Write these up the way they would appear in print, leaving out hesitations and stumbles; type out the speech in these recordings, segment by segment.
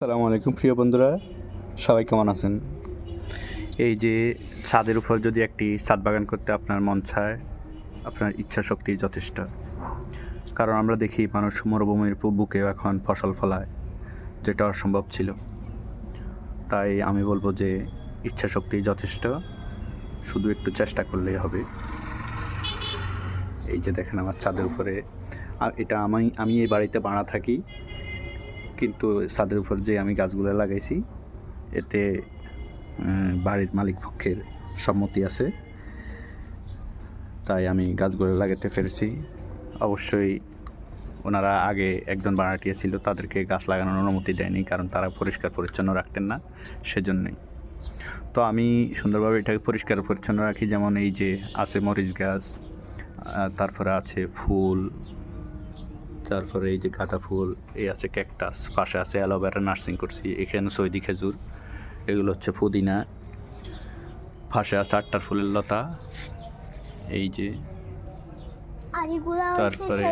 আসসালামু আলাইকুম প্রিয় বন্ধুরা, সবাই কেমন আছেন? এই যে ছাদের উপর যদি একটি ছাদ বাগান করতে আপনার মন চায়, আপনার ইচ্ছা শক্তি যথেষ্ট। কারণ আমরা দেখি মানুষ মরুভূমির বুকেও এখন ফসল ফলায়, যেটা অসম্ভব ছিল। তাই আমি বলবো যে ইচ্ছা শক্তি যথেষ্ট, শুধু একটু চেষ্টা করলেই হবে। এই যে দেখেন আমার ছাদের উপরে, এটা আমি এই বাড়িতে ভাড়া থাকি, কিন্তু ছাদের উপর যে আমি গাছগুলো লাগাইছি এতে বাড়ির মালিক পক্ষের সম্মতি আছে, তাই আমি গাছগুলো লাগাতে পেরেছি। অবশ্যই ওনারা আগে একজন ভাড়াটিয়া ছিল, তাদেরকে গাছ লাগানোর অনুমতি দেয়নি, কারণ তারা পরিষ্কার পরিচ্ছন্ন রাখতেন না, সেজন্যই। তো আমি সুন্দরভাবে এটাকে পরিষ্কার পরিচ্ছন্ন রাখি। যেমন এই যে আছে মরিচ গাছ, তারপরে আছে ফুল, তারপরে এই যে গাঁদা ফুল, এই আছে ক্যাকটাস, পাশে আছে অ্যালোভেরা নার্সিং করছি, এখানে সৌদি খেজুর, এগুলো হচ্ছে পুদিনা, পাশে আছে আটটার ফুলের লতা, এই যে তারপরে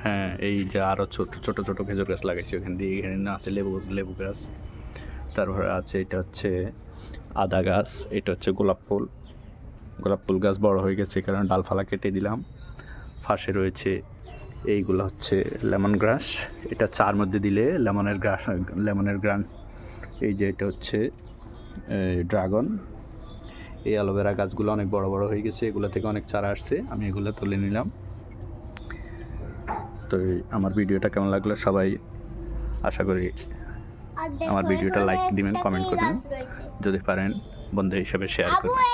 হ্যাঁ এই যে আরও ছোট ছোট ছোট খেজুর গাছ লাগাইছি ওখান দিয়ে। এখানে আছে লেবু গাছ, তারপরে আছে এটা হচ্ছে আদা গাছ, এটা হচ্ছে গোলাপ ফুল গাছ বড় হয়ে গেছে কারণ ডালপালা কেটে দিলাম। পাশে রয়েছে এইগুলো হচ্ছে লেমন গ্রাস, এটা চার মধ্যে দিলে লেমনের গ্রান। এই যে এটা হচ্ছে ড্রাগন। এই অ্যালোভেরা গাছগুলো অনেক বড় বড় হয়ে গেছে, এগুলো থেকে অনেক চারা আসছে, আমি এগুলো তুলে নিলাম। তো আমার ভিডিওটা কেমন লাগলো সবাই আশা করি আমার ভিডিওটা লাইক দিবেন, কমেন্ট করবেন, যদি পারেন বন্ধু হিসেবে শেয়ার করবেন।